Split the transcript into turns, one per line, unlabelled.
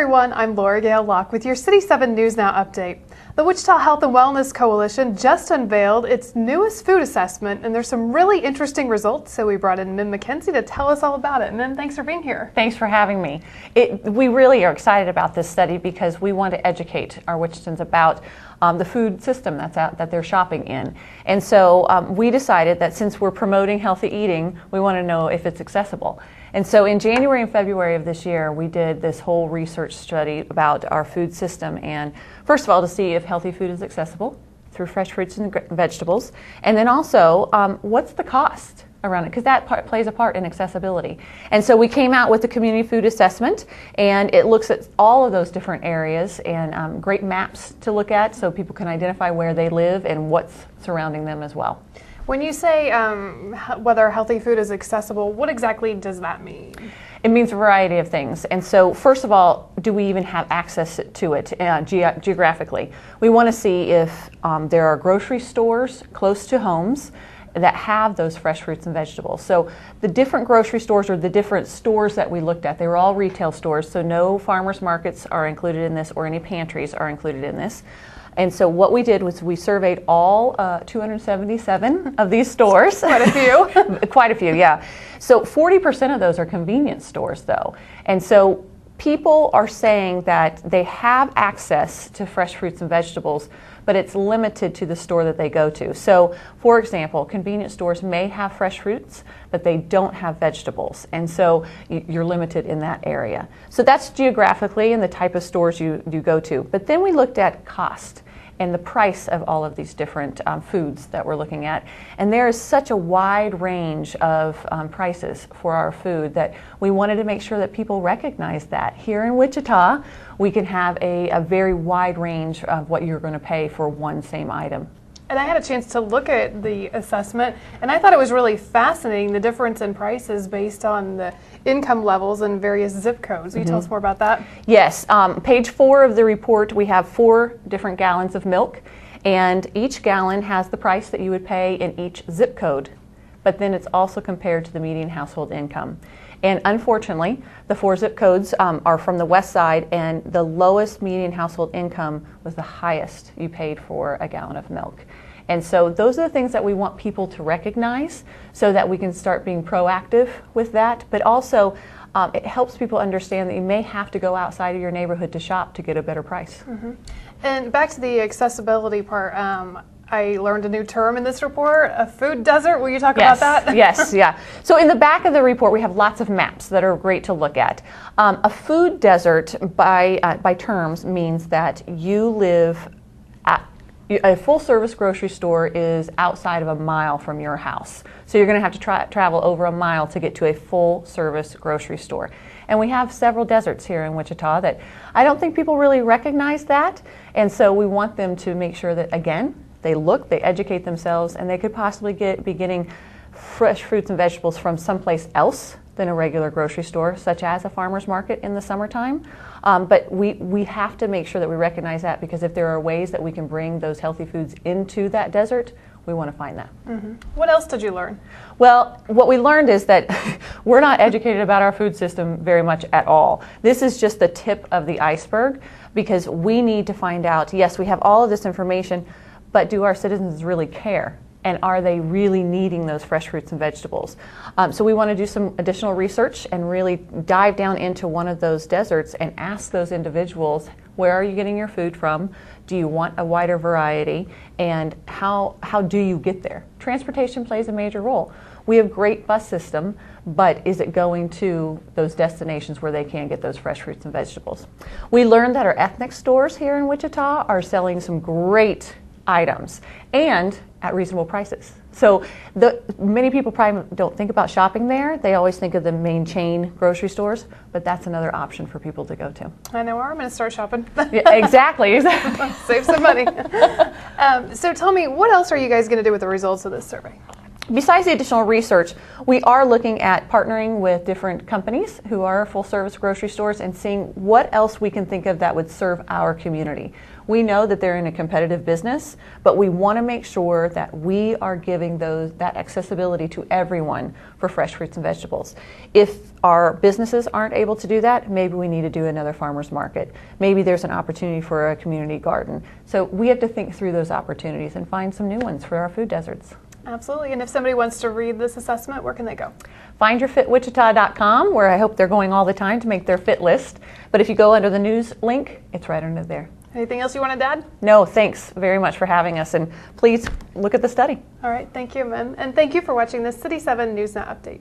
everyone, I'm Laura Gale Locke with your City 7 News Now update. The Wichita Health and Wellness Coalition just unveiled its newest food assessment, and there's some really interesting results, so we brought in Mim McKenzie to tell us all about it. Mim, thanks for being here.
Thanks for having me. We really are excited about this study because we want to educate our Wichitans about the food system that they're shopping in. And so we decided that since we're promoting healthy eating, we want to know if it's accessible. And so in January and February of this year, we did this whole research study about our food system, and first of all, to see if healthy food is accessible through fresh fruits and vegetables, and then also what's the cost around it, because that plays a part in accessibility. And so we came out with the community food assessment, and it looks at all of those different areas and great maps to look at so people can identify where they live and what's surrounding them as well.
When you say whether healthy food is accessible, what exactly does that mean?
It means a variety of things. And so first of all, do we even have access to it geographically? We want to see if there are grocery stores close to homes that have those fresh fruits and vegetables. So the different grocery stores or the different stores that we looked at, they were all retail stores, so no farmers markets are included in this or any pantries are included in this. And so what we did was we surveyed all 277 of these stores.
Quite a few.
Quite a few, yeah. So 40% of those are convenience stores, though. And so people are saying that they have access to fresh fruits and vegetables, but it's limited to the store that they go to. So, for example, convenience stores may have fresh fruits, but they don't have vegetables. And so you're limited in that area. So that's geographically and the type of stores you go to. But then we looked at cost and the price of all of these different foods that we're looking at. And there is such a wide range of prices for our food that we wanted to make sure that people recognize that. Here in Wichita, we can have a very wide range of what you're going to pay for one same item.
And I had a chance to look at the assessment, and I thought it was really fascinating, the difference in prices based on the income levels and various zip codes. Will you tell us more about that?
Yes. Page 4 of the report, we have 4 different gallons of milk, and each gallon has the price that you would pay in each zip code, but then it's also compared to the median household income. And unfortunately, the 4 zip codes are from the west side, and the lowest median household income was the highest you paid for a gallon of milk. And so those are the things that we want people to recognize so that we can start being proactive with that. But also, it helps people understand that you may have to go outside of your neighborhood to shop to get a better price.
Mm-hmm. And back to the accessibility part, I learned a new term in this report, a food desert. Will you talk about that?
Yes, yeah. So in the back of the report, we have lots of maps that are great to look at. A food desert, by terms, means that you live at a full-service grocery store is outside of a mile from your house. So you're going to have to travel over a mile to get to a full-service grocery store. And we have several deserts here in Wichita that I don't think people really recognize that. And so we want them to make sure that, again, they look, they educate themselves, and they could possibly be getting fresh fruits and vegetables from someplace else than a regular grocery store, such as a farmer's market in the summertime. But we have to make sure that we recognize that, because if there are ways that we can bring those healthy foods into that desert, we want to find that.
Mm-hmm. What else did you learn?
Well, what we learned is that we're not educated about our food system very much at all. This is just the tip of the iceberg, because we need to find out, yes, we have all of this information, but do our citizens really care? And are they really needing those fresh fruits and vegetables? So we want to do some additional research and really dive down into one of those deserts and ask those individuals, where are you getting your food from? Do you want a wider variety? And how do you get there? Transportation plays a major role. We have great bus system, but is it going to those destinations where they can get those fresh fruits and vegetables? We learned that our ethnic stores here in Wichita are selling some great items and at reasonable prices. So many people probably don't think about shopping there. They always think of the main chain grocery stores, but that's another option for people to go to.
I know where I'm going to start shopping.
Yeah, exactly.
Save some money. So tell me, what else are you guys going to do with the results of this survey?
Besides the additional research, we are looking at partnering with different companies who are full-service grocery stores and seeing what else we can think of that would serve our community. We know that they're in a competitive business, but we want to make sure that we are giving that accessibility to everyone for fresh fruits and vegetables. If our businesses aren't able to do that, maybe we need to do another farmer's market. Maybe there's an opportunity for a community garden. So we have to think through those opportunities and find some new ones for our food deserts.
Absolutely. And if somebody wants to read this assessment, where can they go?
FindYourFitWichita.com, where I hope they're going all the time to make their fit list. But if you go under the news link, it's right under there.
Anything else you wanted to add?
No, thanks very much for having us. And please look at the study.
All right. Thank you, Mim. And thank you for watching this City 7 News Now Update.